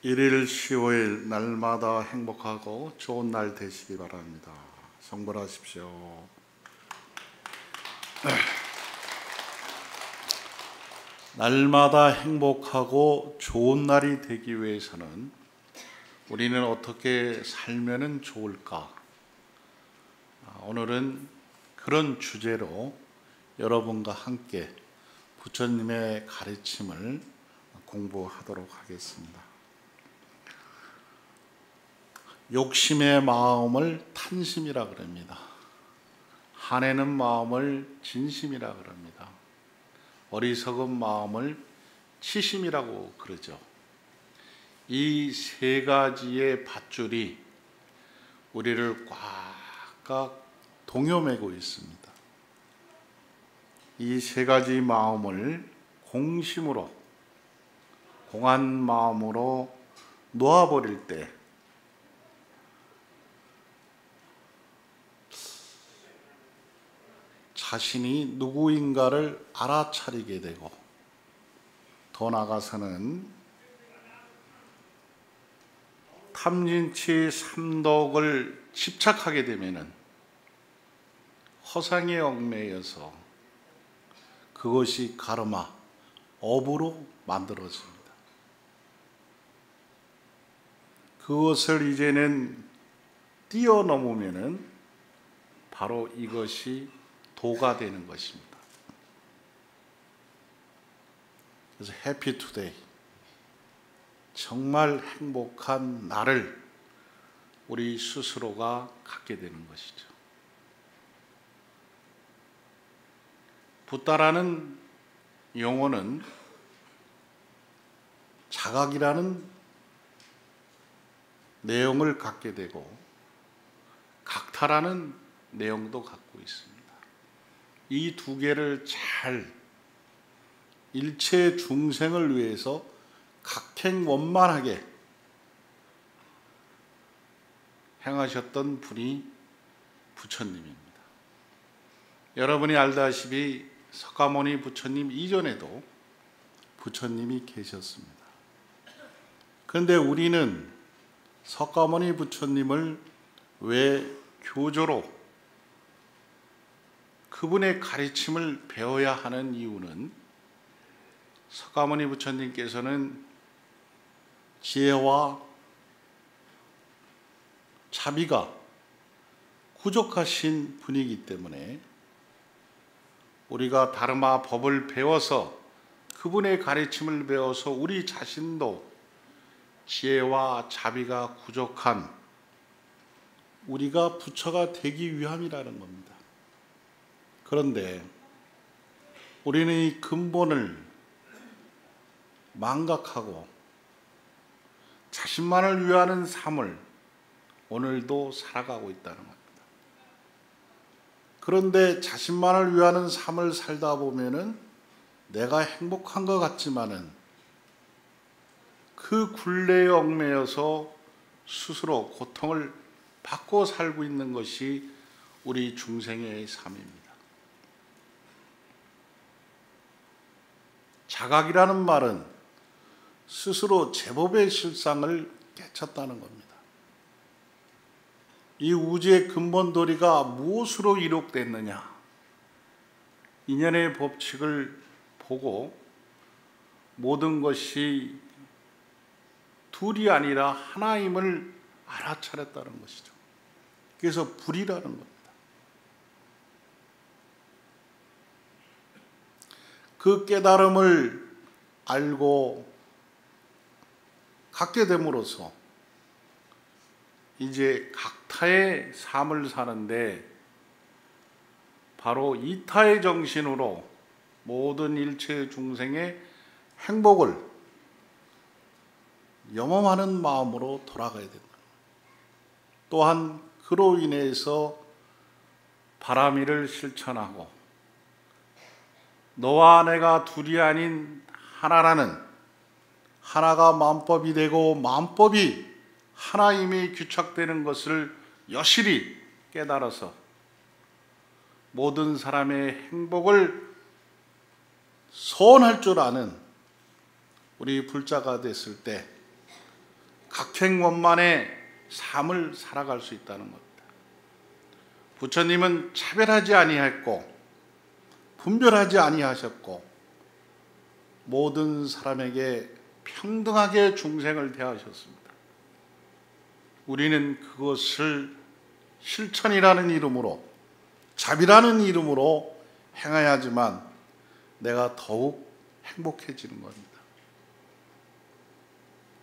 1일 15일 날마다 행복하고 좋은 날 되시기 바랍니다. 성불하십시오. 날마다 행복하고 좋은 날이 되기 위해서는 우리는 어떻게 살면 좋을까? 오늘은 그런 주제로 여러분과 함께 부처님의 가르침을 공부하도록 하겠습니다. 욕심의 마음을 탄심이라 그럽니다. 화내는 마음을 진심이라 그럽니다. 어리석은 마음을 치심이라고 그러죠. 이 세 가지의 밧줄이 우리를 꽉꽉 동여매고 있습니다. 이 세 가지 마음을 공심으로, 공한 마음으로 놓아버릴 때 자신이 누구인가를 알아차리게 되고, 더 나아가서는 탐진치 삼독을 집착하게 되면은 허상에 얽매여서 그것이 가르마, 업으로 만들어집니다. 그것을 이제는 뛰어넘으면은 바로 이것이 도가 되는 것입니다. 그래서 해피 투데이, 정말 행복한 날을 우리 스스로가 갖게 되는 것이죠. 붓다라는 용어는 자각이라는 내용을 갖게 되고 각타라는 내용도 갖고 있습니다. 이 두 개를 잘 일체 중생을 위해서 각행원만하게 행하셨던 분이 부처님입니다. 여러분이 알다시피 석가모니 부처님 이전에도 부처님이 계셨습니다. 그런데 우리는 석가모니 부처님을 왜 교조로 그분의 가르침을 배워야 하는 이유는, 석가모니 부처님께서는 지혜와 자비가 부족하신 분이기 때문에 우리가 다르마 법을 배워서, 그분의 가르침을 배워서 우리 자신도 지혜와 자비가 부족한 우리가 부처가 되기 위함이라는 겁니다. 그런데 우리는 이 근본을 망각하고 자신만을 위하는 삶을 오늘도 살아가고 있다는 겁니다. 그런데 자신만을 위하는 삶을 살다 보면은 내가 행복한 것 같지만은 그 굴레에 얽매여서 스스로 고통을 받고 살고 있는 것이 우리 중생의 삶입니다. 자각이라는 말은 스스로 제법의 실상을 깨쳤다는 겁니다. 이 우주의 근본 도리가 무엇으로 이룩됐느냐? 인연의 법칙을 보고 모든 것이 둘이 아니라 하나임을 알아차렸다는 것이죠. 그래서 불이라는 겁니다. 그 깨달음을 알고 갖게 됨으로써 이제 각타의 삶을 사는데, 바로 이타의 정신으로 모든 일체 중생의 행복을 염험하는 마음으로 돌아가야 된다. 또한 그로 인해서 바라미를 실천하고 너와 내가 둘이 아닌 하나라는, 하나가 만법이 되고 만법이 하나임이 규착되는 것을 여실히 깨달아서 모든 사람의 행복을 소원할 줄 아는 우리 불자가 됐을 때 각행원만의 삶을 살아갈 수 있다는 겁니다. 부처님은 차별하지 아니했고 분별하지 아니하셨고 모든 사람에게 평등하게 중생을 대하셨습니다. 우리는 그것을 실천이라는 이름으로, 자비라는 이름으로 행해야지만 내가 더욱 행복해지는 겁니다.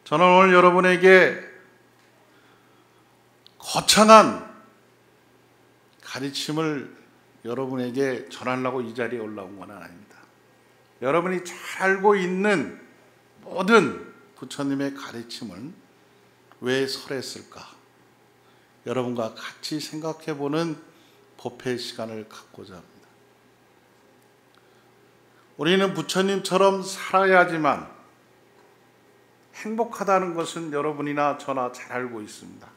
저는 오늘 여러분에게 거창한 가르침을 여러분에게 전하려고 이 자리에 올라온 건 아닙니다. 여러분이 잘 알고 있는 모든 부처님의 가르침을 왜 설했을까? 여러분과 같이 생각해보는 법회 시간을 갖고자 합니다. 우리는 부처님처럼 살아야지만 행복하다는 것은 여러분이나 저나 잘 알고 있습니다.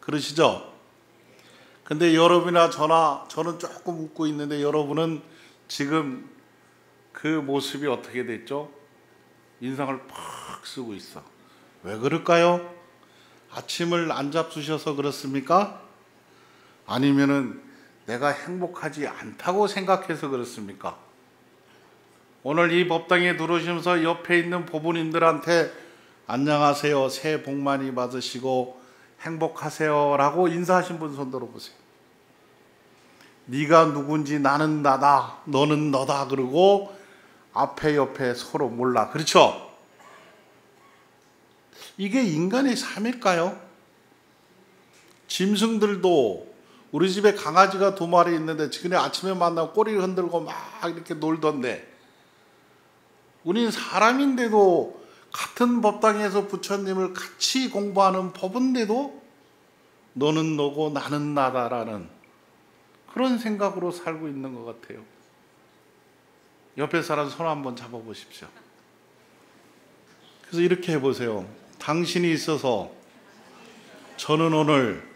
그러시죠? 근데 여러분이나 저나, 저는 조금 웃고 있는데 여러분은 지금 그 모습이 어떻게 됐죠? 인상을 팍 쓰고 있어. 왜 그럴까요? 아침을 안 잡수셔서 그렇습니까? 아니면은 내가 행복하지 않다고 생각해서 그렇습니까? 오늘 이 법당에 들어오시면서 옆에 있는 보부님들한테 안녕하세요, 새해 복 많이 받으시고 행복하세요 라고 인사하신 분 손 들어보세요. 네가 누군지 나는 나다, 너는 너다 그러고 앞에 옆에 서로 몰라. 그렇죠? 이게 인간의 삶일까요? 짐승들도, 우리 집에 강아지가 2마리 있는데 지금 아침에 만나고 꼬리를 흔들고 막 이렇게 놀던데, 우린 사람인데도 같은 법당에서 부처님을 같이 공부하는 법인데도 너는 너고 나는 나다라는 그런 생각으로 살고 있는 것 같아요. 옆에 사람 손 한번 잡아보십시오. 그래서 이렇게 해보세요. 당신이 있어서 저는 오늘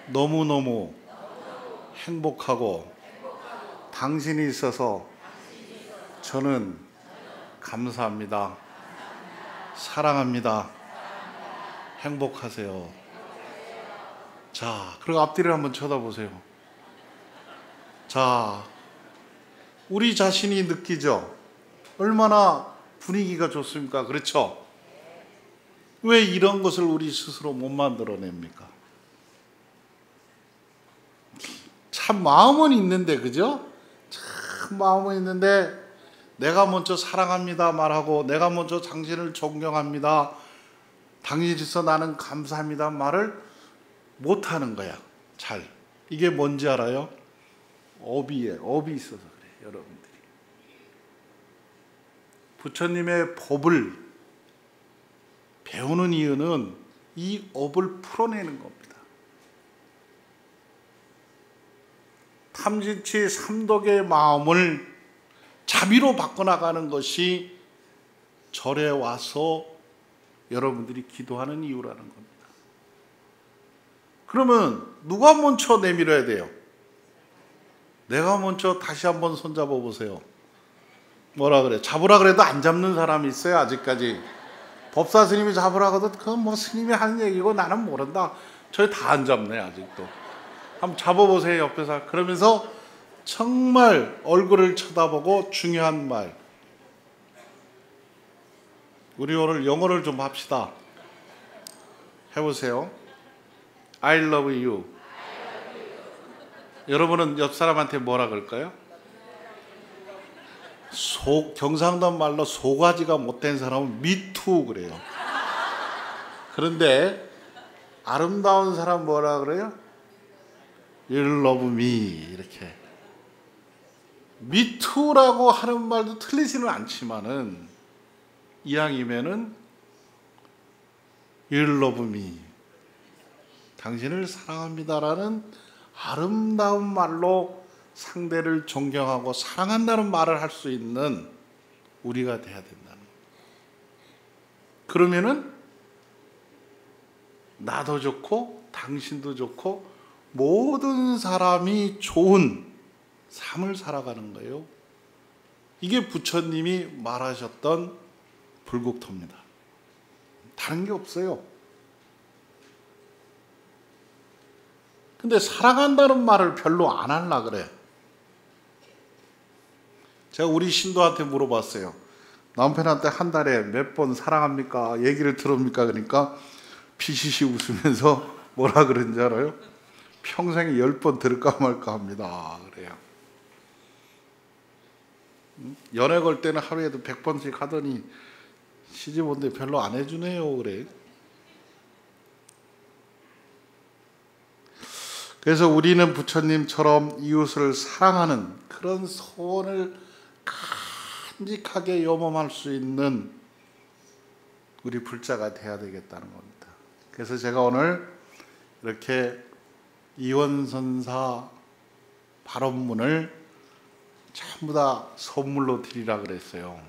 너무너무 행복하고, 당신이 있어서 저는 감사합니다. 사랑합니다. 행복하세요. 자, 그리고 앞뒤를 한번 쳐다보세요. 자, 우리 자신이 느끼죠? 얼마나 분위기가 좋습니까? 그렇죠? 왜 이런 것을 우리 스스로 못 만들어냅니까? 참 마음은 있는데, 그죠? 참 마음은 있는데 내가 먼저 사랑합니다 말하고, 내가 먼저 당신을 존경합니다, 당신이서 나는 감사합니다 말을 못하는 거야. 잘. 이게 뭔지 알아요? 업이 있어서 그래요. 여러분들이 부처님의 법을 배우는 이유는 이 업을 풀어내는 겁니다. 탐진치 삼독의 마음을 자비로 바꿔나가는 것이 절에 와서 여러분들이 기도하는 이유라는 겁니다. 그러면 누가 먼저 내밀어야 돼요? 내가 먼저. 다시 한번 손잡아 보세요. 뭐라 그래? 잡으라 그래도 안 잡는 사람이 있어요, 아직까지. 법사 스님이 잡으라 그래도 그건 뭐 스님이 하는 얘기고 나는 모른다. 저희 다 안 잡네, 아직도. 한번 잡아보세요, 옆에서. 그러면서 정말 얼굴을 쳐다보고 중요한 말. 우리 오늘 영어를 좀 합시다. 해보세요. I love you. 여러분은 옆 사람한테 뭐라 그럴까요? 경상도 말로 소가지가 못된 사람은 me too 그래요. 그런데 아름다운 사람 뭐라 그래요? You love me. 이렇게. me too라고 하는 말도 틀리지는 않지만은 이왕이면은 You love me. 당신을 사랑합니다라는 아름다운 말로 상대를 존경하고 사랑한다는 말을 할 수 있는 우리가 돼야 된다는 거예요. 그러면은 나도 좋고 당신도 좋고 모든 사람이 좋은 삶을 살아가는 거예요. 이게 부처님이 말하셨던 불국토입니다. 다른 게 없어요. 근데 사랑한다는 말을 별로 안 하려 그래. 제가 우리 신도한테 물어봤어요. 남편한테 한 달에 몇 번 사랑합니까? 얘기를 들읍니까? 그러니까 피시시 웃으면서 뭐라 그런지 알아요? 평생에 10번 들을까 말까 합니다. 그래요. 연애 걸 때는 하루에도 100번씩 하더니 시집 온 데 별로 안 해주네요. 그래. 그래서 우리는 부처님처럼 이웃을 사랑하는 그런 소원을 간직하게 염험할 수 있는 우리 불자가 돼야 되겠다는 겁니다. 그래서 제가 오늘 이렇게 이원선사 발언문을 전부 다 선물로 드리라 그랬어요.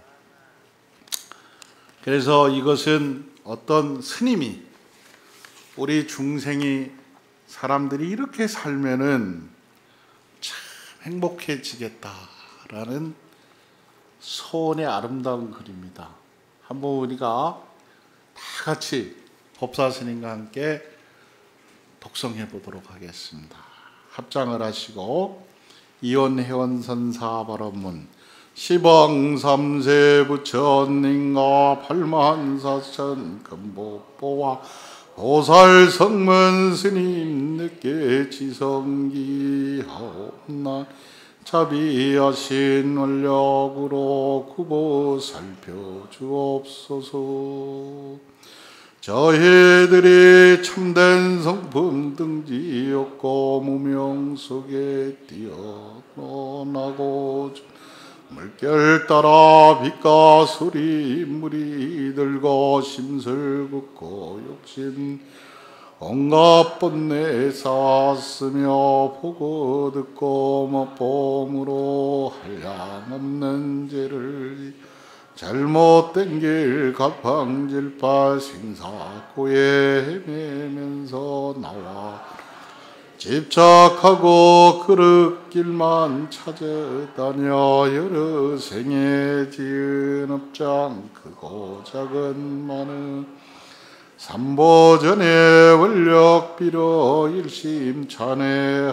그래서 이것은 어떤 스님이 우리 중생이 사람들이 이렇게 살면은 참 행복해지겠다라는 소원의 아름다운 글입니다. 한번 우리가 다 같이 법사 스님과 함께 독성해 보도록 하겠습니다. 합장을 하시고 이원회원선사 발언문 시방삼세 부처님과 팔만사천 금복보와 보살성문 스님 늦게 지성기하옵나 자비하신 원력으로 구보 살펴주옵소서. 저희들이 참된 성품 등지없고 무명 속에 뛰어나고 물결 따라 빛과 소리 물이 들고 심술 긋고 욕심 온갖 번뇌 쌓았으며 보고 듣고 맛봄으로 한량없는 죄를 잘못된 길 갈팡질파 생사고에 헤매면서 나와 집착하고 그릇 길만 찾아다녀 여러 생에 지은 업장 크고 작은 많은 삼보전에 원력 빌어 일심 찬회하옵나니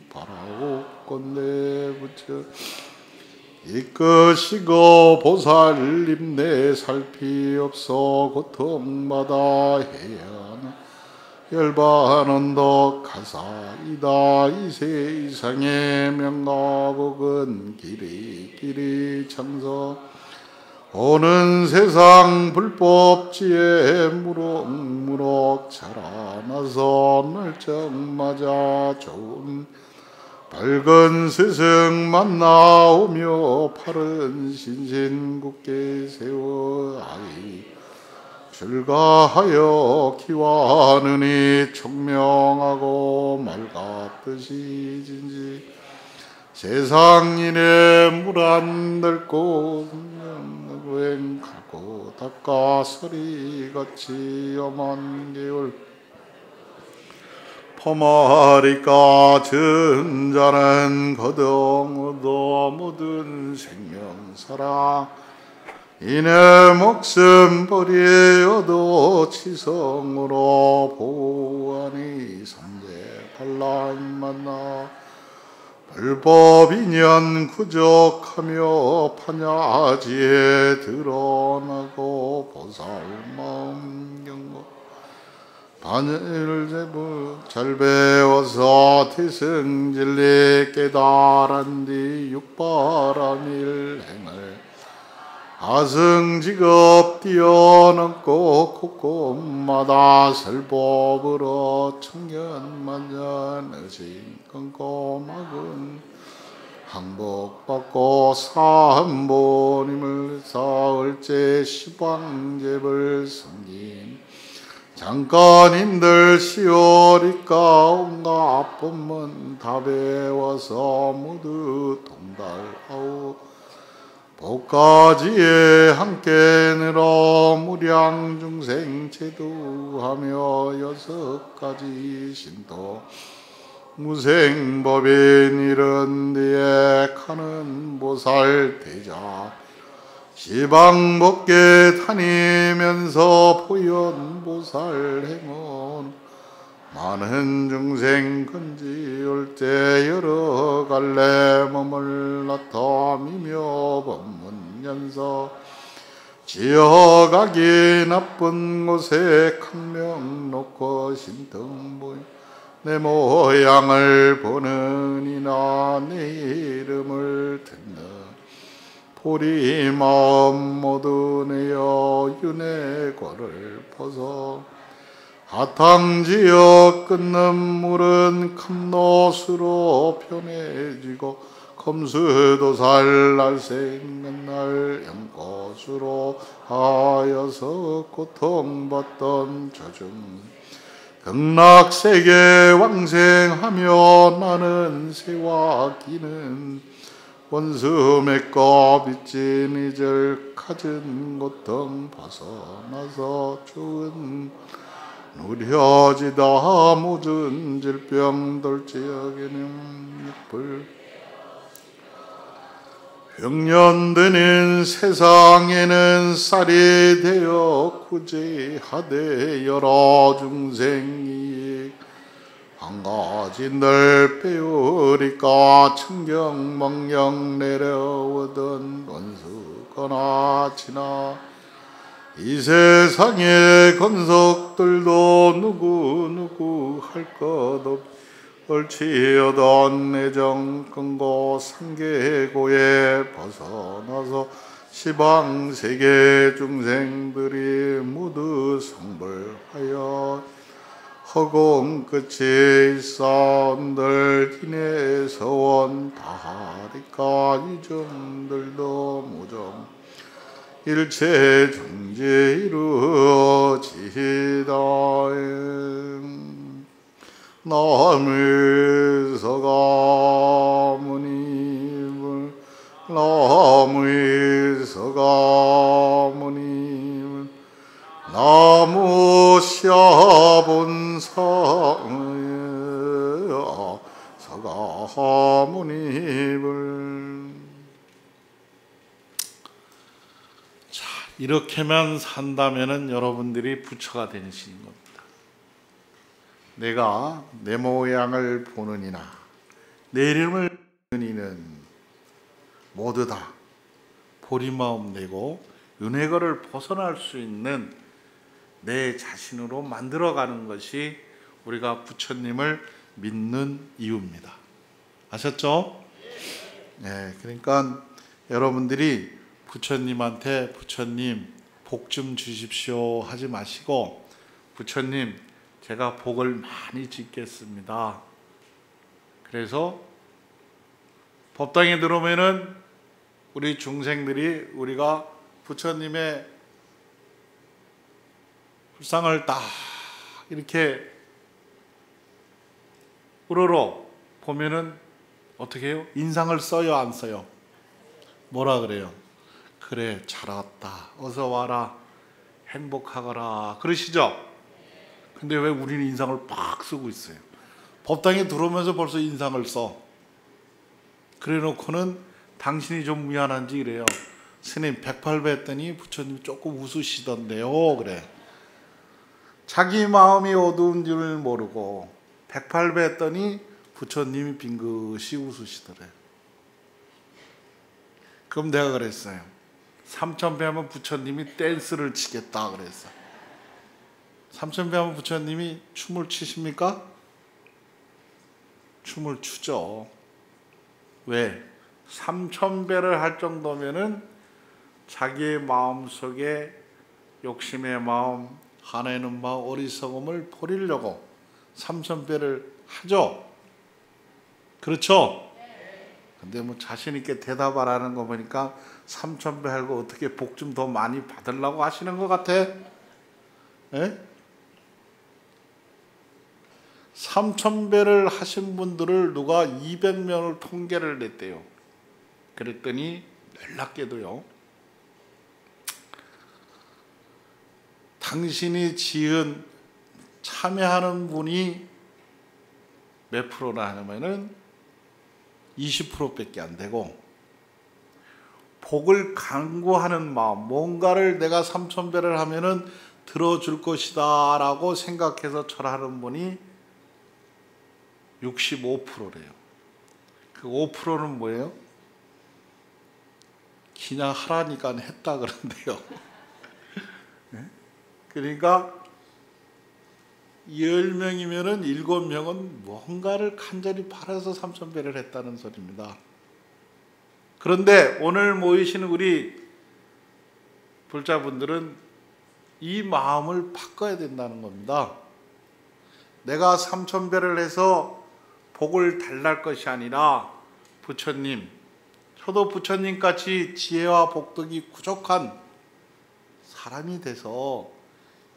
바라옵건대 부처 이끄시고 보살님 내 살피 없어 고통받아 해야나 열반언덕 가사이다 이세 이상의 명가복은 길이 창서 오는 세상 불법지에 무럭무럭 자라나서 널쩍 맞아 좋은 밝은 스승 만나오며 바른 신신 굳게 세워 아이 출가하여 기와느니 총명하고 맑았듯이 진지 세상인의 물 안 닳고 행 가고 닦아 서리같이 엄한 개울 포마리까 전자는 거동어도 모든 생명사라 이내 목숨 버리어도 치성으로 보아니 삼재 반란 만나 불법인연 구족하며 판야지에 드러나고 보살마음 경고 반일제부 잘 배워서 태승진리 깨달은 뒤 육바라밀 행을 하승직업 뛰어넘고 곳곳마다 설법으로 청견만전 의심 끊고 막은 항복받고 사한보님을 사흘째 시방제를 섬긴 장관님들 시오리까 온갖 법문 다 배워서 모두 동달하오 복가지에 함께 늘어 무량중생 제도하며 6가지 신도 무생법인 이런 뒤에 가는 보살 대자 시방법계 다니면서 보현보살 행원 많은 중생 건지올 때 여러 갈래 몸을 나타미며 법문연서 지어가기 나쁜 곳에 강명 놓고 신등보이 내 모양을 보느니나 내 이름을 듣는 보리 마음 모두 내어 윤회과를 벗어 하탕지어 끊는 물은 감노수로 편해지고 검수도살 날생맨날 연꽃으로 하여서 고통받던 저중 극락세계 왕생하며 나는 새와 기는 원수 맺고 빚진 이절 갖은 고통 벗어나서 좋은 누려지다 모든 질병 돌지어기는 육불 병년드는 세상에는 쌀이 되어 구제하되 여러 중생이 한 가지 늘 배우리까 청경멍령 내려오던 원수거나 지나 이 세상의 건석들도 누구 할 것 없 옳지어던 애정 끈고 상계고에 벗어나서 시방세계 중생들이 모두 성불하여 허공 끝에 있사온들 기내 서원 다하리까 이정들도 무정 일체 중재 이루어지다 나무서가모니불 나무서가모니불 나무샤본사 서가모니불. 자, 이렇게만 산다면은 여러분들이 부처가 되시는 겁니다. 내가 내 모양을 보느니나 내 이름을 보느니는 모두 다 보리마음 내고 윤회거를 벗어날 수 있는 내 자신으로 만들어가는 것이 우리가 부처님을 믿는 이유입니다. 아셨죠? 네, 그러니까 여러분들이 부처님한테 부처님 복 좀 주십시오 하지 마시고 부처님 제가 복을 많이 짓겠습니다. 그래서 법당에 들어오면은 우리 중생들이 우리가 부처님의 불상을 딱 이렇게 우러러 보면은 어떻게 해요? 인상을 써요, 안 써요? 뭐라 그래요? 그래, 잘 왔다. 어서 와라. 행복하거라. 그러시죠? 근데 왜 우리는 인상을 팍 쓰고 있어요? 법당에 들어오면서 벌써 인상을 써. 그래 놓고는 당신이 좀 미안한지 이래요. 스님 108배 했더니 부처님 조금 웃으시던데요. 그래. 자기 마음이 어두운 줄 모르고 108배 했더니 부처님이 빙긋이 웃으시더래. 그럼 내가 그랬어요. 3000배 하면 부처님이 댄스를 치겠다 그랬어. 3000배 하면 부처님이 춤을 추십니까? 춤을 추죠. 왜? 3000배를 할 정도면은 자기의 마음속에 욕심의 마음, 화내는 마음, 어리석음을 버리려고 3000배를 하죠. 그렇죠? 근데 뭐 자신 있게 대답하라는 거 보니까 3000배 하고 어떻게 복 좀 더 많이 받으려고 하시는 것 같아. 예? 3000배를 하신 분들을 누가 200명을 통계를 냈대요. 그랬더니 놀랍게도요, 당신이 지은 참여하는 분이 몇 프로나 하냐면은 20%밖에 안 되고, 복을 강구하는 마음, 뭔가를 내가 3000배를 하면은 들어줄 것이다 라고 생각해서 절하는 분이 65%래요. 그 5%는 뭐예요? 그냥 하라니까 했다 그런데요. 그러니까 10명이면은 7명은 뭔가를 간절히 바라서 삼천배를 했다는 소리입니다. 그런데 오늘 모이시는 우리 불자분들은 이 마음을 바꿔야 된다는 겁니다. 내가 삼천배를 해서 복을 달랄 것이 아니라 부처님, 저도 부처님같이 지혜와 복덕이 부족한 사람이 돼서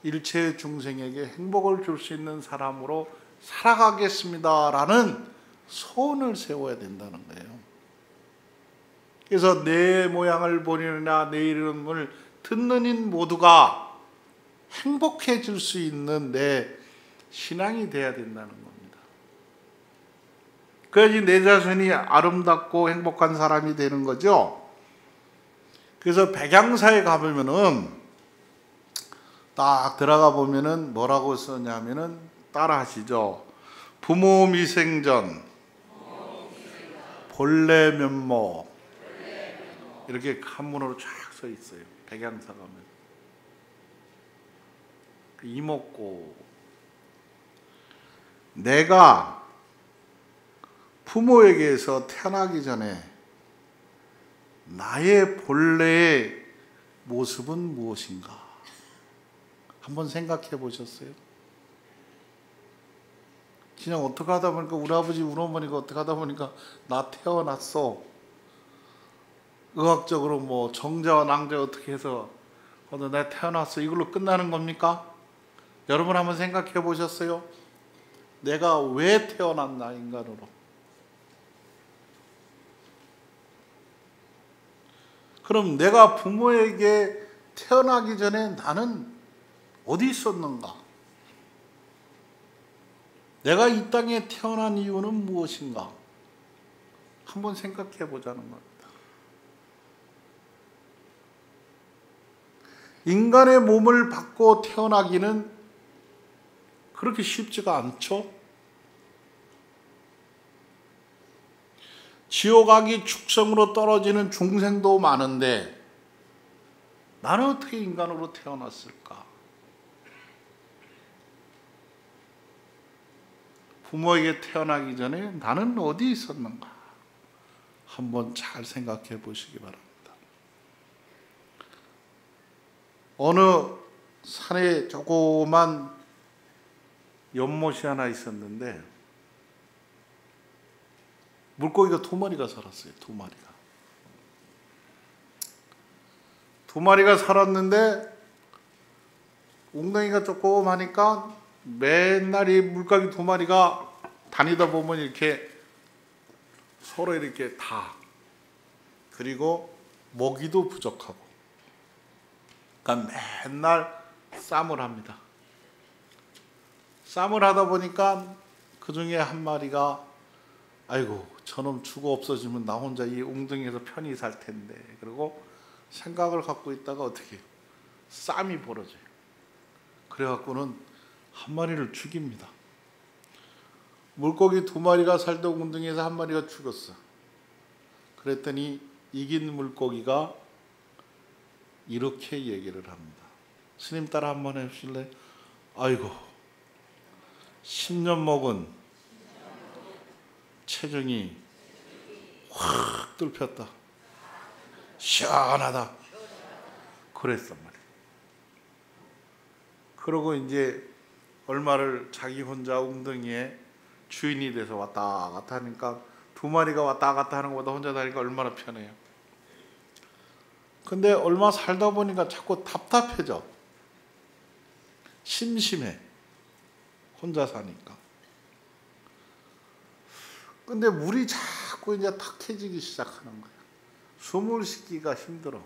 일체 중생에게 행복을 줄 수 있는 사람으로 살아가겠습니다라는 소원을 세워야 된다는 거예요. 그래서 내 모양을 보리느냐 내 이름을 듣는 인 모두가 행복해질 수 있는 내 신앙이 돼야 된다는 겁니다. 그래야지 내 자신이 아름답고 행복한 사람이 되는 거죠. 그래서 백양사에 가보면은 딱 들어가 보면은 뭐라고 써냐면은 따라 하시죠. 부모 미생전 본래 면모 이렇게 한문으로 쫙 써 있어요. 백양사 가면 그 이목고 내가 부모에게서 태어나기 전에 나의 본래의 모습은 무엇인가? 한번 생각해 보셨어요? 그냥 어떻게 하다 보니까 우리 아버지 우리 어머니가 어떻게 하다 보니까 나 태어났어. 의학적으로 뭐 정자와 낭자 어떻게 해서 나 태어났어. 이걸로 끝나는 겁니까? 여러분 한번 생각해 보셨어요? 내가 왜 태어났나 인간으로? 그럼 내가 부모에게 태어나기 전에 나는 어디 있었는가? 내가 이 땅에 태어난 이유는 무엇인가? 한번 생각해 보자는 겁니다. 인간의 몸을 받고 태어나기는 그렇게 쉽지가 않죠? 지옥 가기 축성으로 떨어지는 중생도 많은데 나는 어떻게 인간으로 태어났을까? 부모에게 태어나기 전에 나는 어디 있었는가? 한번 잘 생각해 보시기 바랍니다. 어느 산에 조그만 연못이 하나 있었는데 물고기가 2마리가 살았어요. 2마리가. 2마리가 살았는데 웅덩이가 조그마하니까 맨날 이 물고기 2마리가 다니다 보면 이렇게 서로 이렇게 다 그리고 먹이도 부족하고 그러니까 맨날 싸움을 합니다. 싸움을 하다 보니까 그 중에 한 마리가 아이고 저놈 죽어 없어지면 나 혼자 이 웅덩이에서 편히 살 텐데 그리고 생각을 갖고 있다가 어떻게 싸움이 벌어져요. 그래갖고는 한 마리를 죽입니다. 물고기 2마리가 살던 웅덩이에서 한 마리가 죽었어. 그랬더니 이긴 물고기가 이렇게 얘기를 합니다. 스님 따라 한번 해주실래요? 아이고 10년 먹은 체중이 확 뚫혔다. 시원하다. 그랬단 말이에요. 그러고 이제 얼마를 자기 혼자 웅덩이에 주인이 돼서 왔다 갔다 하니까 2마리가 왔다 갔다 하는 것보다 혼자 다니까 얼마나 편해요. 근데 얼마 살다 보니까 자꾸 답답해져. 심심해. 혼자 사니까. 근데 물이 자꾸 이제 탁해지기 시작하는 거야. 숨을 쉬기가 힘들어.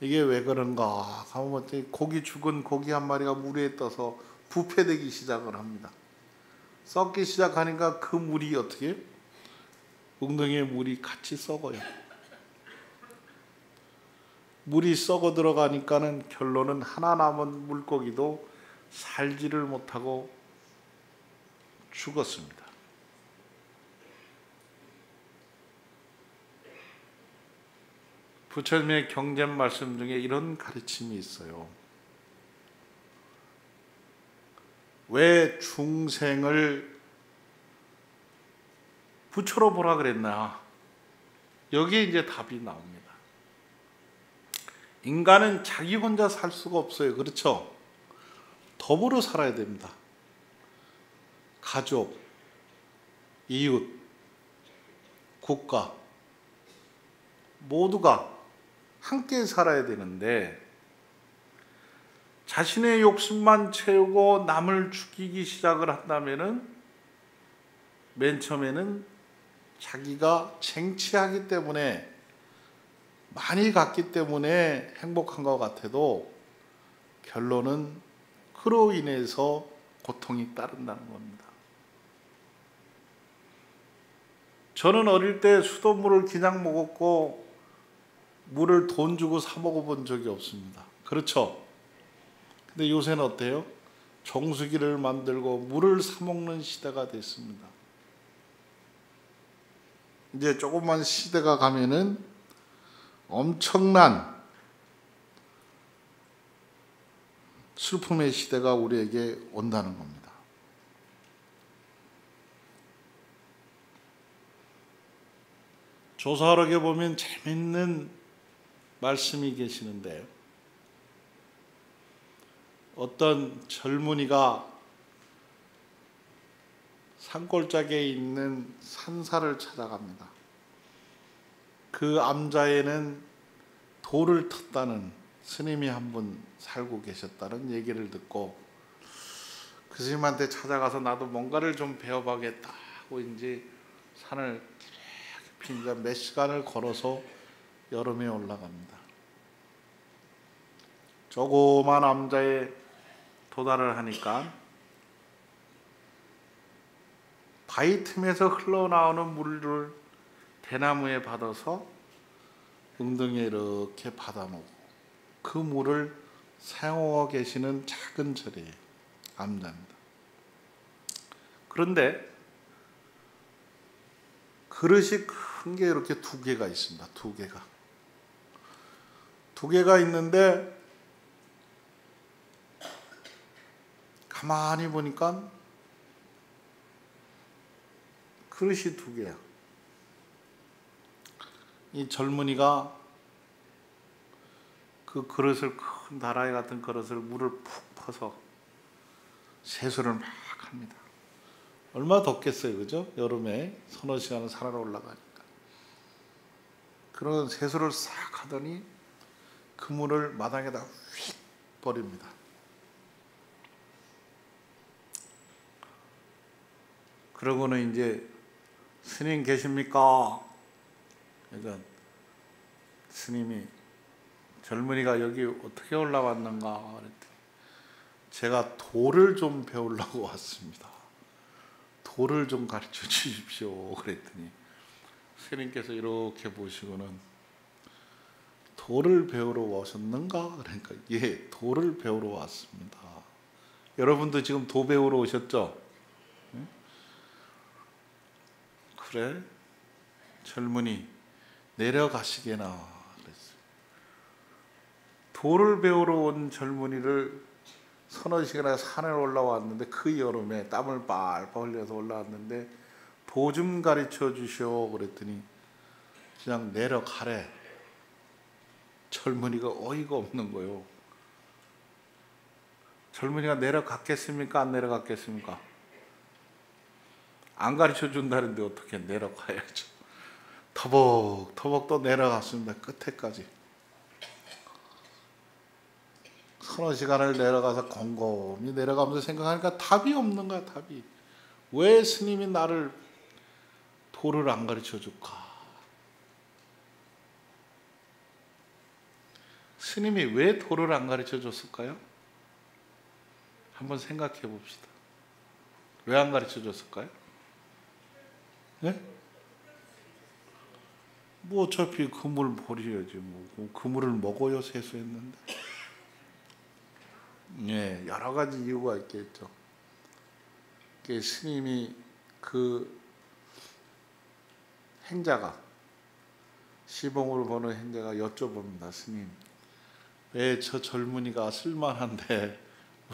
이게 왜 그런가 하면 죽은 고기 한 마리가 물에 떠서 부패되기 시작을 합니다. 썩기 시작하니까 그 물이 어떻게 웅덩이의 물이 같이 썩어요. 물이 썩어 들어가니까는 결론은 하나 남은 물고기도 살지를 못하고 죽었습니다. 부처님의 경전 말씀 중에 이런 가르침이 있어요. 왜 중생을 부처로 보라 그랬나? 여기에 이제 답이 나옵니다. 인간은 자기 혼자 살 수가 없어요. 그렇죠? 더불어 살아야 됩니다. 가족, 이웃, 국가 모두가 함께 살아야 되는데 자신의 욕심만 채우고 남을 죽이기 시작을 한다면은 맨 처음에는 자기가 쟁취하기 때문에 많이 갖기 때문에 행복한 것 같아도 결론은 그로 인해서 고통이 따른다는 겁니다. 저는 어릴 때 수돗물을 그냥 먹었고 물을 돈 주고 사 먹어본 적이 없습니다. 그렇죠? 근데 요새는 어때요? 정수기를 만들고 물을 사 먹는 시대가 됐습니다. 이제 조금만 시대가 가면은 엄청난 슬픔의 시대가 우리에게 온다는 겁니다. 조사하게 보면 재밌는 말씀이 계시는데 어떤 젊은이가 산골짜기에 있는 산사를 찾아갑니다. 그 암자에는 돌을 텄다는 스님이 한 분 살고 계셨다는 얘기를 듣고 그 스님한테 찾아가서 나도 뭔가를 좀 배워봐야겠다 하고 이제 산을 깊이 이제 몇 시간을 걸어서 여름에 올라갑니다. 조그만 암자에 도달을 하니까 바위 틈에서 흘러나오는 물을 대나무에 받아서 웅덩이에 이렇게 받아놓고 그 물을 사용하고 계시는 작은 절이에요. 암자입니다. 그런데 그릇이 큰 게 이렇게 두 개가 있습니다. 두 개가 있는데 가만히 보니까 그릇이 두 개야. 이 젊은이가 그 그릇을 큰 다라이 같은 그릇을 물을 푹 퍼서 세수를 막 합니다. 얼마나 덥겠어요, 그죠? 여름에 서너 시간을 산으로 올라가니까. 그런 세수를 싹 하더니 그 물을 마당에다 휙 버립니다. 그러고는 이제 스님 계십니까? 그러니까 스님이 젊은이가 여기 어떻게 올라왔는가 그랬더니 제가 돌을 좀 배우려고 왔습니다. 돌을 좀 가르쳐 주십시오 그랬더니 스님께서 이렇게 보시고는 돌을 배우러 오셨는가? 그러니까 예, 돌을 배우러 왔습니다. 여러분도 지금 도 배우러 오셨죠? 응? 그래? 젊은이 내려가시게나 그랬어요. 돌을 배우러 온 젊은이를 서너 시간에 산에 올라왔는데 그 여름에 땀을 빨빨 흘려서 올라왔는데 도 좀 가르쳐 주시오 그랬더니 그냥 내려가래. 젊은이가 어이가 없는 거예요. 젊은이가 내려갔겠습니까? 안 내려갔겠습니까? 안 가르쳐 준다는데 어떻게 내려가야죠. 터벅터벅 또 내려갔습니다. 끝에까지. 서너 시간을 내려가서 곰곰이 내려가면서 생각하니까 답이 없는 거야. 답이. 왜 스님이 나를 도를 안 가르쳐 줄까? 스님이 왜 도를 안 가르쳐 줬을까요? 한번 생각해 봅시다. 왜 안 가르쳐 줬을까요? 네? 뭐 어차피 그물 버려야지 뭐. 그물을 먹어요 세수했는데. 예, 여러 가지 이유가 있겠죠. 스님이 그 행자가 시봉을 보는 행자가 여쭤봅니다. 스님, 왜 저 젊은이가 쓸만한데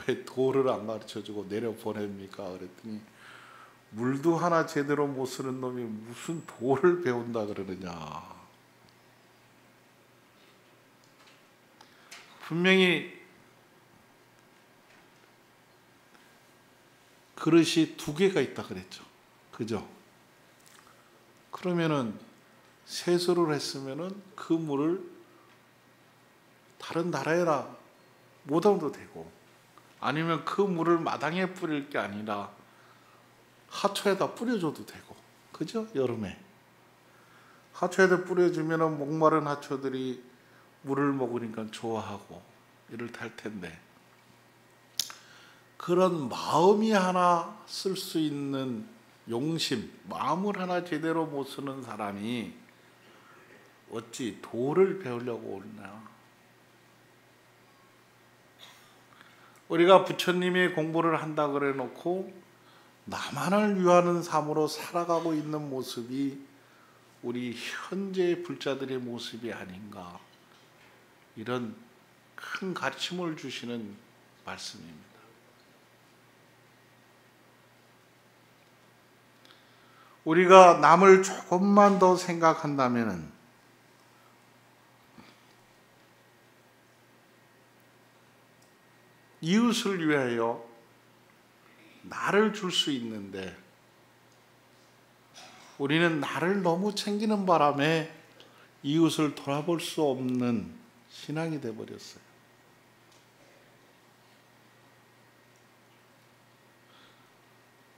왜 도를 안 가르쳐주고 내려보냅니까? 그랬더니 물도 하나 제대로 못 쓰는 놈이 무슨 도를 배운다 그러느냐. 분명히 그릇이 두 개가 있다 그랬죠. 그죠? 그러면은 세수를 했으면은 그 물을 다른 나라에다 못 얻어도 되고, 아니면 그 물을 마당에 뿌릴 게 아니라 하초에다 뿌려줘도 되고, 그죠? 여름에 하초에다 뿌려주면은 목마른 하초들이 물을 먹으니까 좋아하고 이럴 탈 텐데, 그런 마음이 하나 쓸 수 있는 용심, 마음을 하나 제대로 못 쓰는 사람이 어찌 도를 배우려고 오느냐. 우리가 부처님이 공부를 한다 그래 놓고 나만을 위하는 삶으로 살아가고 있는 모습이 우리 현재 불자들의 모습이 아닌가, 이런 큰 가르침을 주시는 말씀입니다. 우리가 남을 조금만 더 생각한다면 이웃을 위하여 나를 줄 수 있는데, 우리는 나를 너무 챙기는 바람에 이웃을 돌아볼 수 없는 신앙이 되어버렸어요.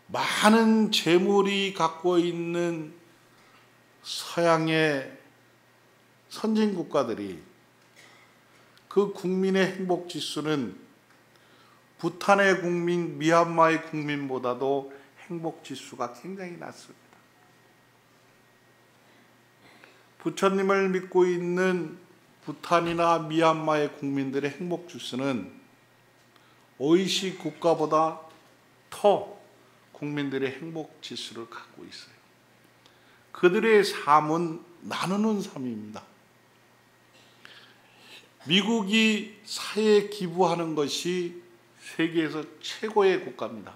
많은 재물이 갖고 있는 서양의 선진 국가들이 그 국민의 행복 지수는 부탄의 국민, 미얀마의 국민보다도 행복 지수가 굉장히 낮습니다. 부처님을 믿고 있는 부탄이나 미얀마의 국민들의 행복 지수는 OECD 국가보다 더 국민들의 행복 지수를 갖고 있어요. 그들의 삶은 나누는 삶입니다. 미국이 사회에 기부하는 것이 세계에서 최고의 국가입니다.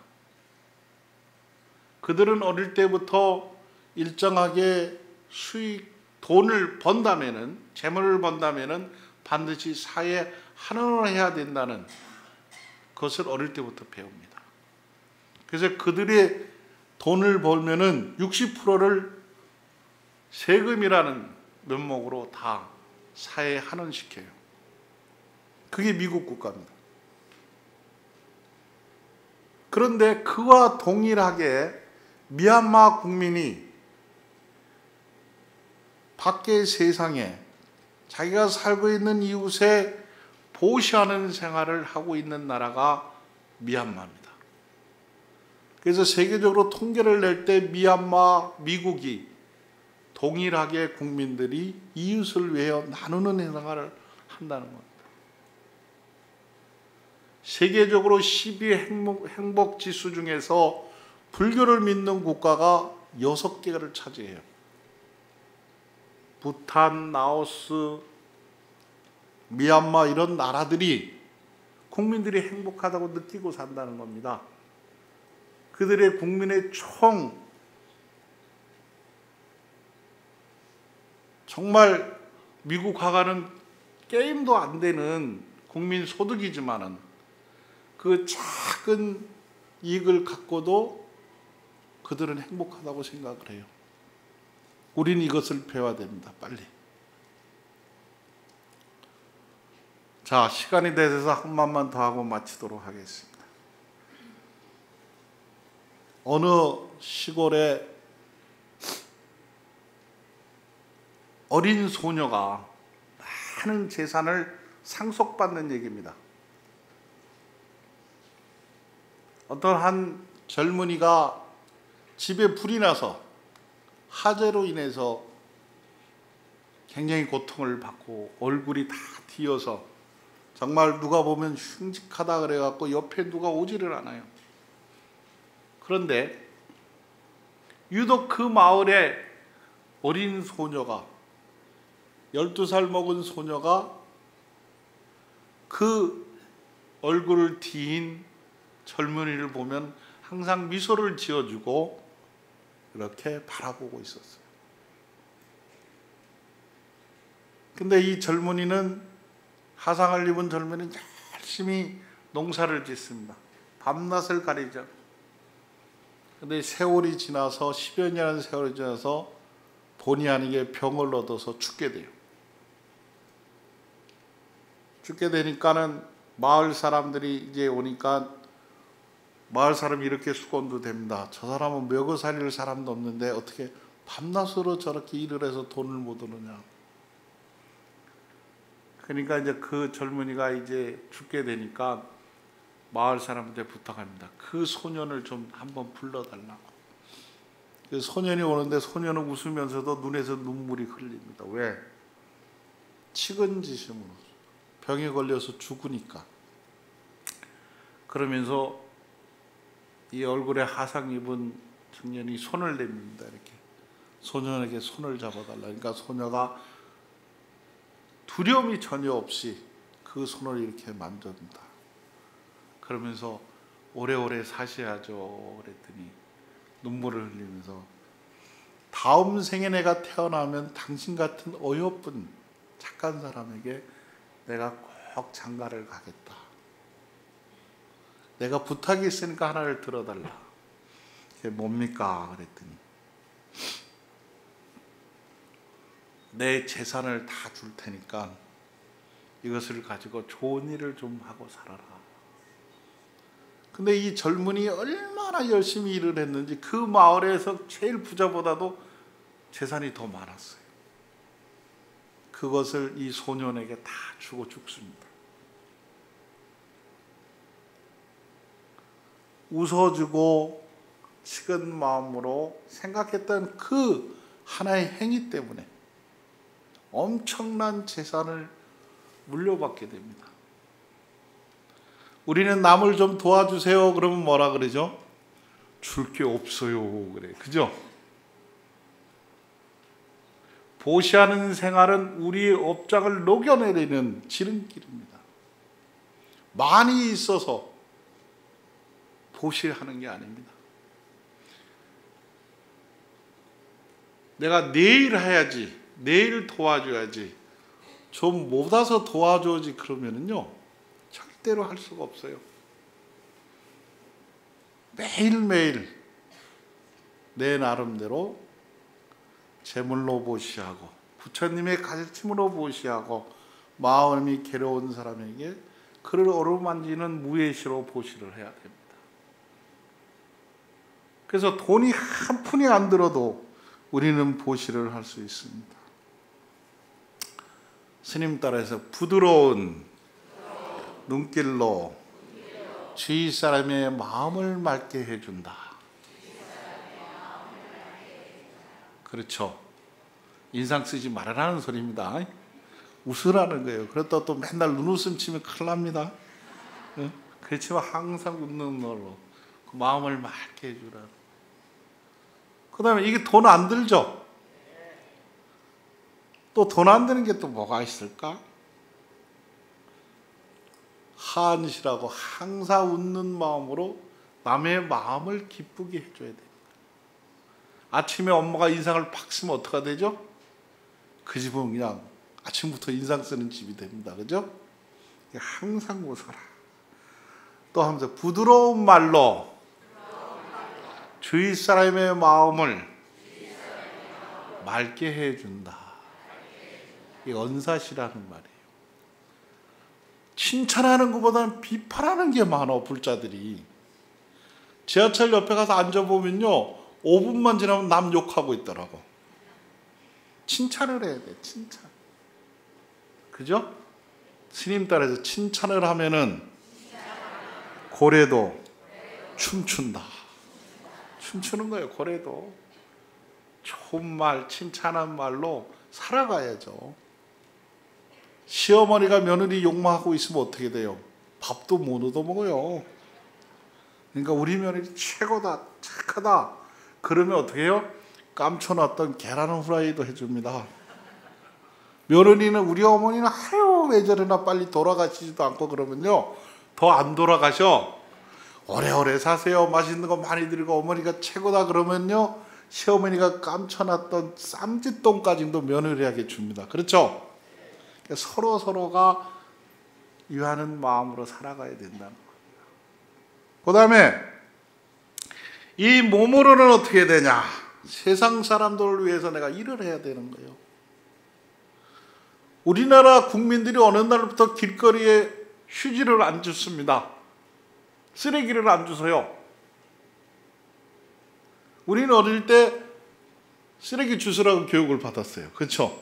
그들은 어릴 때부터 일정하게 돈을 번다면은, 재물을 번다면은 반드시 사회에 환원을 해야 된다는 것을 어릴 때부터 배웁니다. 그래서 그들의 돈을 벌면은 60%를 세금이라는 면목으로 다 사회에 환원시켜요. 그게 미국 국가입니다. 그런데 그와 동일하게 미얀마 국민이 밖의 세상에 자기가 살고 있는 이웃에 보시하는 생활을 하고 있는 나라가 미얀마입니다. 그래서 세계적으로 통계를 낼 때 미얀마, 미국이 동일하게 국민들이 이웃을 위하여 나누는 생활을 한다는 겁니다. 세계적으로 12 행복 지수 중에서 불교를 믿는 국가가 6개를 차지해요. 부탄, 라오스, 미얀마 이런 나라들이 국민들이 행복하다고 느끼고 산다는 겁니다. 그들의 국민의 정말 미국 화가는 게임도 안 되는 국민 소득이지만은 그 작은 이익을 갖고도 그들은 행복하다고 생각을 해요. 우리는 이것을 배워야 됩니다. 빨리. 자, 시간이 돼서 한 말만 더 하고 마치도록 하겠습니다. 어느 시골에 어린 소녀가 많은 재산을 상속받는 얘기입니다. 어떤 한 젊은이가 집에 불이 나서 화재로 인해서 굉장히 고통을 받고 얼굴이 다 뒤어서 정말 누가 보면 흉측하다 그래갖고 옆에 누가 오지를 않아요. 그런데 유독 그 마을에 어린 소녀가 12살 먹은 소녀가 그 얼굴을 뒤인 젊은이를 보면 항상 미소를 지어주고 이렇게 바라보고 있었어요. 근데 이 젊은이는, 화상을 입은 젊은이는 열심히 농사를 짓습니다. 밤낮을 가리죠. 근데 세월이 지나서 10여 년의 세월이 지나서 본의 아니게 병을 얻어서 죽게 돼요. 죽게 되니까는 마을 사람들이 이제 오니까, 마을 사람이 이렇게 수곤도 됩니다. 저 사람은 먹여 살릴 사람도 없는데 어떻게 밤낮으로 저렇게 일을 해서 돈을 못 얻느냐. 그러니까 이제 그 젊은이가 이제 죽게 되니까 마을 사람한테 부탁합니다. 그 소년을 좀 한번 불러달라고. 그 소년이 오는데 소년은 웃으면서도 눈에서 눈물이 흘립니다. 왜? 측은지심으로, 병에 걸려서 죽으니까. 그러면서 이 얼굴에 화상 입은 청년이 손을 내밉니다. 이렇게 소년에게 손을 잡아달라. 그러니까 소녀가 두려움이 전혀 없이 그 손을 이렇게 만졌다. 그러면서 오래오래 사셔야죠 그랬더니 눈물을 흘리면서, 다음 생에 내가 태어나면 당신 같은 어여쁜 착한 사람에게 내가 꼭 장가를 가겠다. 내가 부탁이 있으니까 하나를 들어달라. 그게 뭡니까? 그랬더니 내 재산을 다 줄 테니까 이것을 가지고 좋은 일을 좀 하고 살아라. 근데 이 젊은이 얼마나 열심히 일을 했는지 그 마을에서 제일 부자보다도 재산이 더 많았어요. 그것을 이 소년에게 다 주고 죽습니다. 웃어주고 식은 마음으로 생각했던 그 하나의 행위 때문에 엄청난 재산을 물려받게 됩니다. 우리는 남을 좀 도와주세요 그러면 뭐라 그러죠? 줄 게 없어요 그래. 그죠? 보시하는 생활은 우리의 업장을 녹여내리는 지름길입니다. 많이 있어서 보시하는 게 아닙니다. 내가 내일 해야지, 내일 도와줘야지, 좀 못 와서 도와줘야지 그러면은요 절대로 할 수가 없어요. 매일매일 내 나름대로 제물로 보시하고 부처님의 가르침으로 보시하고 마음이 괴로운 사람에게 그를 어루만지는 무예시로 보시를 해야 됩니다. 그래서 돈이 한 푼이 안 들어도 우리는 보시를 할 수 있습니다. 스님 따라서 부드러운 눈길로 주위 사람의 마음을 맑게 해준다. 그렇죠. 인상 쓰지 말아라는 소리입니다. 웃으라는 거예요. 그렇다고 또 맨날 눈웃음 치면 큰일 납니다. 그렇지만 항상 웃는 걸로 그 마음을 맑게 해주라. 그 다음에 이게 돈 안 들죠? 또 돈 안 드는 게 또 뭐가 있을까? 한시라고 항상 웃는 마음으로 남의 마음을 기쁘게 해줘야 됩니다. 아침에 엄마가 인상을 팍 쓰면 어떡하 되죠? 그 집은 그냥 아침부터 인상 쓰는 집이 됩니다. 그죠? 항상 웃어라. 또 하면서 부드러운 말로 주위 사람의 마음을 맑게 해준다. 이 언사시라는 말이에요. 칭찬하는 것보다는 비판하는 게 많아. 불자들이 지하철 옆에 가서 앉아보면요 5분만 지나면 남 욕하고 있더라고. 칭찬을 해야 돼. 칭찬. 그죠? 스님 따라서 칭찬을 하면은 고래도 춤춘다. 춤추는 거예요. 고래도. 좋은 말, 칭찬한 말로 살아가야죠. 시어머니가 며느리 욕망하고 있으면 어떻게 돼요? 밥도 못 얻어먹어요. 그러니까 우리 며느리 최고다, 착하다. 그러면 어떻게 해요? 감춰놨던 계란 후라이도 해줍니다. 며느리는 우리 어머니는 하여 왜 저러나 빨리 돌아가시지도 않고 그러면요 더 안 돌아가셔. 오래오래 사세요. 맛있는 거 많이 드리고 어머니가 최고다 그러면요 시어머니가 감춰놨던 쌈짓돈까지도 며느리에게 줍니다. 그렇죠? 서로 서로가 위하는 마음으로 살아가야 된다는 거예요. 그 다음에 이 몸으로는 어떻게 되냐? 세상 사람들을 위해서 내가 일을 해야 되는 거예요. 우리나라 국민들이 어느 날부터 길거리에 휴지를 안 줍습니다. 쓰레기를 안 주세요. 우리는 어릴 때 쓰레기 주스라고 교육을 받았어요. 그렇죠?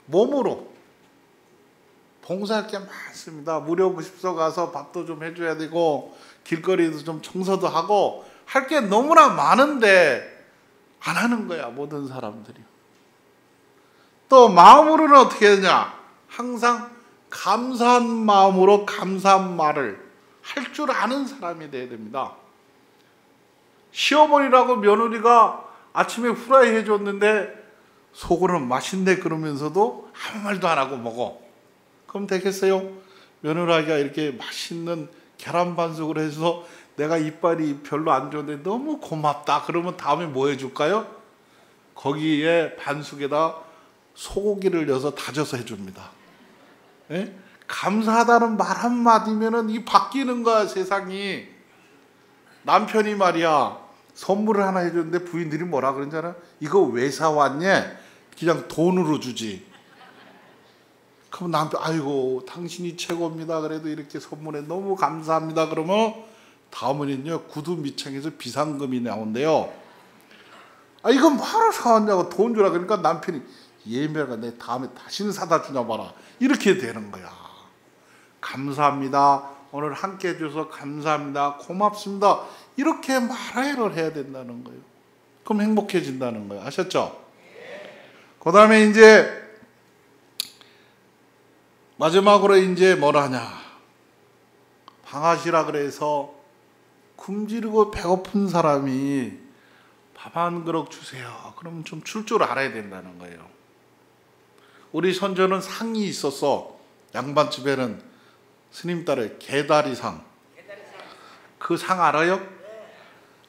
몸으로 봉사할 게 많습니다. 무료 급식소 가서 밥도 좀 해줘야 되고 길거리도 좀 청소도 하고 할 게 너무나 많은데 안 하는 거야 모든 사람들이. 또 마음으로는 어떻게 되냐? 항상 감사한 마음으로 감사한 말을 할 줄 아는 사람이 돼야 됩니다. 시어머니라고 며느리가 아침에 후라이 해줬는데 속으로는 맛있네 그러면서도 아무 말도 안 하고 먹어. 그럼 되겠어요? 며느리가 이렇게 맛있는 계란 반숙을 해서 내가 이빨이 별로 안 좋은데 너무 고맙다 그러면 다음에 뭐 해줄까요? 거기에 반숙에다 소고기를 넣어서 다져서 해줍니다. 예? 감사하다는 말 한마디면은 이 바뀌는 거야 세상이. 남편이 말이야 선물을 하나 해줬는데 부인들이 뭐라 그러잖아. 이거 왜 사왔니? 그냥 돈으로 주지. 그럼 남편 아이고 당신이 최고입니다. 그래도 이렇게 선물해 너무 감사합니다. 그러면 다음은요 구두 밑창에서 비상금이 나온대요. 아 이거 뭐하러 사왔냐고 돈 주라 그러니까 남편이 예매가 내 다음에 다시는 사다 주나 봐라. 이렇게 되는 거야. 감사합니다. 오늘 함께 해줘서 감사합니다. 고맙습니다. 이렇게 말을 해야 된다는 거예요. 그럼 행복해진다는 거예요. 아셨죠? 그 다음에 이제 마지막으로 이제 뭐라 하냐. 방앗이라 그래서 굶주리고 배고픈 사람이 밥 한 그릇 주세요. 그러면 좀 줄 줄 알아야 된다는 거예요. 우리 선조는 상이 있었어. 양반집에는 스님 딸의 개다리상. 그 상 알아요?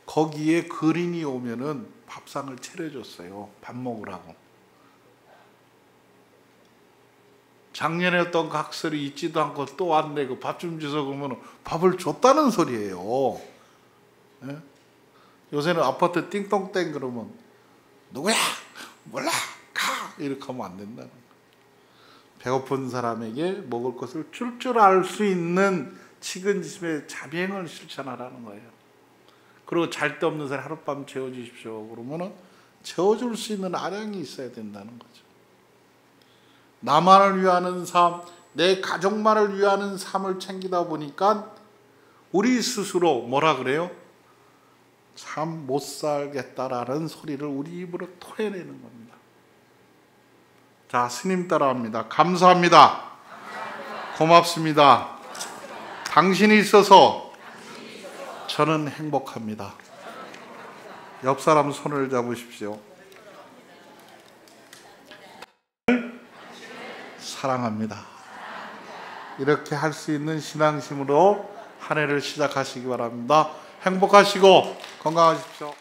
거기에 거린이 오면은 밥상을 차려줬어요. 밥 먹으라고. 작년에 어떤 각설이 있지도 않고 또 왔네. 그 밥 좀 주소 그러면 밥을 줬다는 소리예요. 예? 요새는 아파트 띵동땡 그러면 누구야? 몰라. 가! 이렇게 하면 안 된다는 거예요. 배고픈 사람에게 먹을 것을 줄 줄 알 수 있는 측은지심의 자비행을 실천하라는 거예요. 그리고 잘 데 없는 사람 하룻밤 재워주십시오. 그러면은 재워줄 수 있는 아량이 있어야 된다는 거죠. 나만을 위하는 삶, 내 가족만을 위하는 삶을 챙기다 보니까 우리 스스로 뭐라 그래요? 참 못 살겠다라는 소리를 우리 입으로 토해내는 겁니다. 자, 스님 따라합니다. 감사합니다. 고맙습니다. 당신이 있어서 저는 행복합니다. 옆 사람 손을 잡으십시오. 사랑합니다. 이렇게 할 수 있는 신앙심으로 한 해를 시작하시기 바랍니다. 행복하시고 건강하십시오.